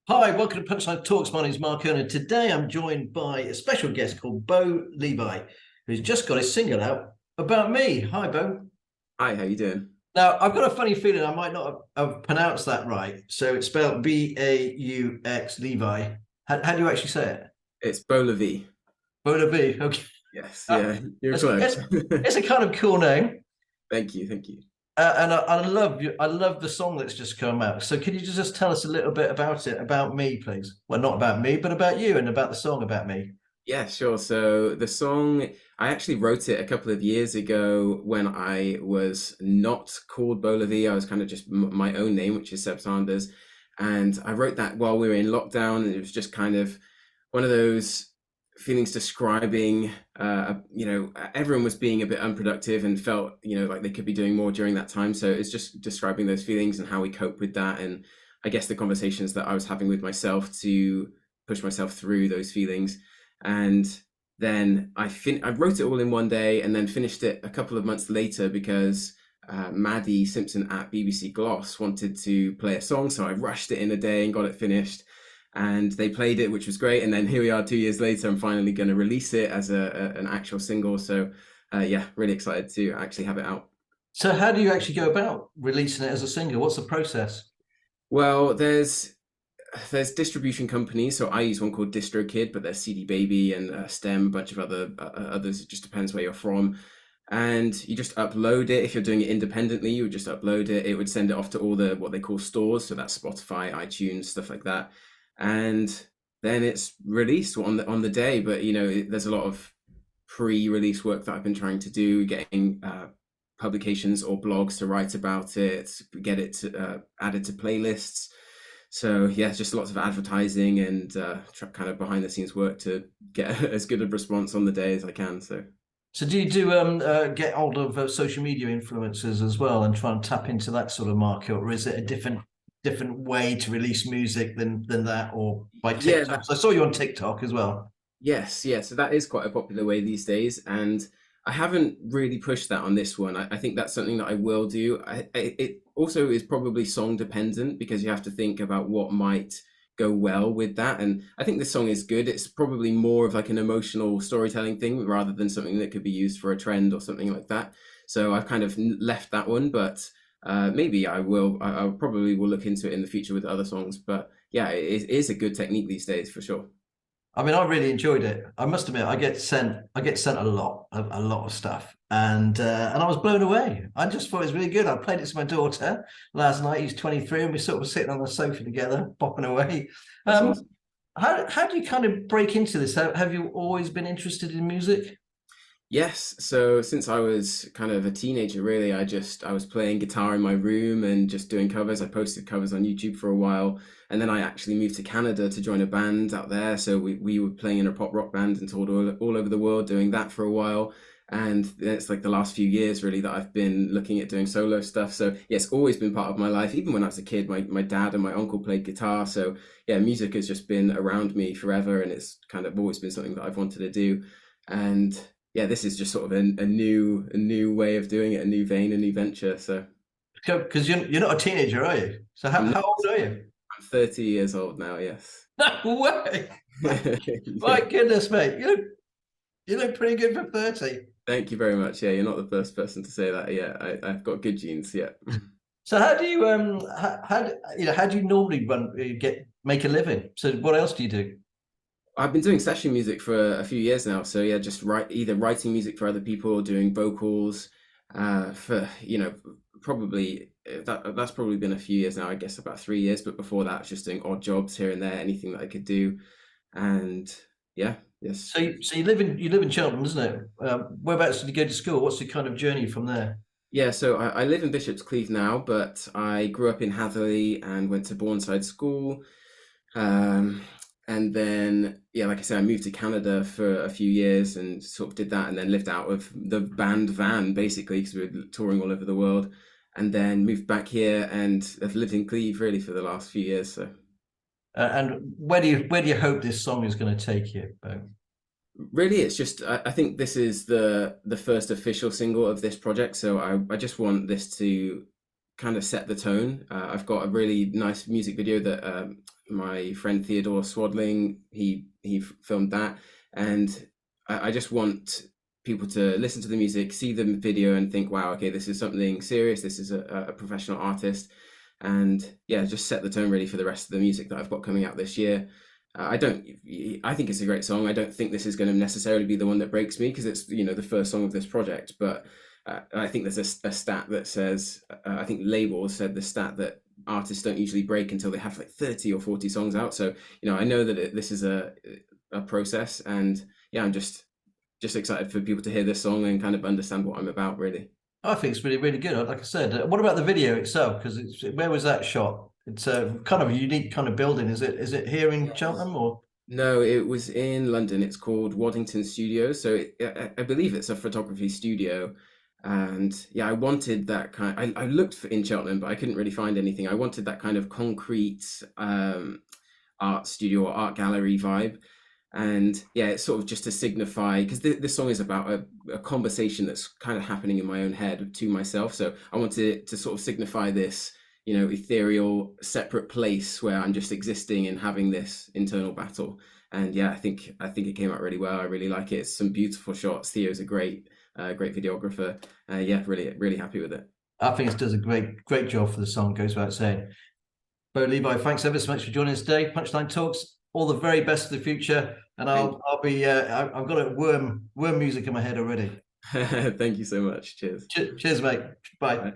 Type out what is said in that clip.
Hi, welcome to Punchline Talks. My name is Mark Erner. Today I'm joined by a special guest called BEUX LEVI, who's just got his single out about me. Hi, Beau. Hi, how you doing? Now, I've got a funny feeling I might not have pronounced that right. So it's spelled BAUX Levi. How do you actually say it? It's BEUX LEVI. BEUX LEVI. Okay. Yes, Uh, yeah, you're it's, close. it's, it's a kind of cool name. Thank you, thank you. And I love the song that's just come out. So can you just tell us a little bit about it, about me, please? Well, not about me, but about you and about the song about me. Yeah, sure. So the song, I actually wrote it a couple of years ago when I was not called BEUX LEVI. I was kind of just my own name, which is Seb Sanders. And I wrote that while we were in lockdown, and it was just kind of one of those feelings describing, everyone was being a bit unproductive and felt, like they could be doing more during that time. So it's just describing those feelings and how we cope with that. And I guess the conversations that I was having with myself to push myself through those feelings. And then I wrote it all in one day and then finished it a couple of months later because Maddie Simpson at BBC Gloss wanted to play a song, so I rushed it in a day and got it finished. And they played it, which was great. And then here we are, 2 years later. I'm finally going to release it as an actual single. So yeah, really excited to actually have it out. So how do you actually go about releasing it as a single? What's the process? Well, there's distribution companies. So I use one called DistroKid, but there's CD Baby and Stem, a bunch of others. It just depends where you're from. And you just upload it. If you're doing it independently, you would just upload it. It would send it off to all the what they call stores. So that's Spotify, iTunes, stuff like that. And then it's released on the day. But there's a lot of pre-release work that I've been trying to do, getting publications or blogs to write about it, get it added to playlists. So yeah, just lots of advertising and kind of behind the scenes work to get as good a response on the day as I can. So So do you do get hold of social media influencers as well and try and tap into that sort of market, or is it a different way to release music than that, or by yeah, TikTok? So I saw you on TikTok as well. yes, yeah. So that is quite a popular way these days, and I haven't really pushed that on this one. I think that's something that I will do. It also is probably song dependent because you have to think about what might go well with that. And I think this song is good. It's probably more of like an emotional storytelling thing rather than something that could be used for a trend or something like that. So I've kind of left that one, but maybe I will. I probably will look into it in the future with other songs. But yeah, it is a good technique these days for sure. I mean, I really enjoyed it. I must admit, I get sent a lot of stuff, and I was blown away. I just thought it was really good. I played it to my daughter last night. He's 23, and we sort of sitting on the sofa together, popping away. That's Um, awesome. how do you kind of break into this? Have you always been interested in music? Yes, so since I was kind of a teenager, really, I was playing guitar in my room and just doing covers. I posted covers on YouTube for a while, and then I actually moved to Canada to join a band out there. So we were playing in a pop rock band and toured all over the world doing that for a while. And then it's like the last few years really that I've been looking at doing solo stuff. So yeah, it's always been part of my life. Even when I was a kid, my dad and my uncle played guitar. So yeah, music has just been around me forever, and it's kind of always been something that I've wanted to do. And yeah, this is just sort of a new way of doing it, a new vein, a new venture. So Because you're not a teenager, are you? So how, I'm not, how old are you? I'm 30 years old now, yes. No way! My Yeah. goodness, mate, you look pretty good for 30. Thank you very much. Yeah, you're not the first person to say that. Yeah, I've got good genes. Yeah. So how do you how do you normally make a living? So what else do you do? I've been doing session music for a few years now. So yeah, just either writing music for other people or doing vocals for, probably that's probably been a few years now, I guess about 3 years. But before that, I was just doing odd jobs here and there, anything that I could do. And yeah, yes. So you live in Cheltenham, isn't it? Whereabouts did you go to school? What's the kind of journey from there? Yeah, so I live in Bishop's Cleeve now, but I grew up in Hatherley and went to Bournemouth School. Um, and then, yeah, like I said, I moved to Canada for a few years and sort of did that and then lived out of the band van basically because we were touring all over the world. And then moved back here and have lived in Cleeve really for the last few years. So And where do you hope this song is going to take you, Bo? really, it's just I think this is the first official single of this project. So I just want this to kind of set the tone. I've got a really nice music video that my friend Theodore Swadling, he filmed that, and I just want people to listen to the music, see the video, and think, wow, okay, this is something serious. This is a professional artist, and yeah, just set the tone really for the rest of the music that I've got coming out this year. I don't. I think it's a great song. I don't think this is going to necessarily be the one that breaks me because it's the first song of this project. But I think there's a stat that says I think Label said the stat that artists don't usually break until they have like 30 or 40 songs out. So I know that this is a process, and yeah, I'm just excited for people to hear this song and kind of understand what I'm about, really. I think it's really, really good. Like I said, what about the video itself? Because where was that shot? It's a kind of a unique kind of building. Is it here in Yes. Cheltenham or? No, it was in London. It's called Waddington Studios. So I believe it's a photography studio. And yeah, I wanted that kind. I looked for in Cheltenham, but I couldn't really find anything. I wanted that kind of concrete art studio or art gallery vibe. And yeah, it's sort of just to signify, because this song is about a conversation that's kind of happening in my own head to myself. So I wanted it to sort of signify this, ethereal, separate place where I'm just existing and having this internal battle. And yeah, I think it came out really well. I really like it. It's some beautiful shots. Theo's a great videographer. Yeah, really, really happy with it. I think it does a great job for the song. Goes without saying. Beau Levi, thanks ever so much for joining us today. Punchline Talks. All the very best for the future, and Thank I'll be. I've got a worm music in my head already. you. Thank you so much. Cheers. Cheers, mate. Bye. Bye.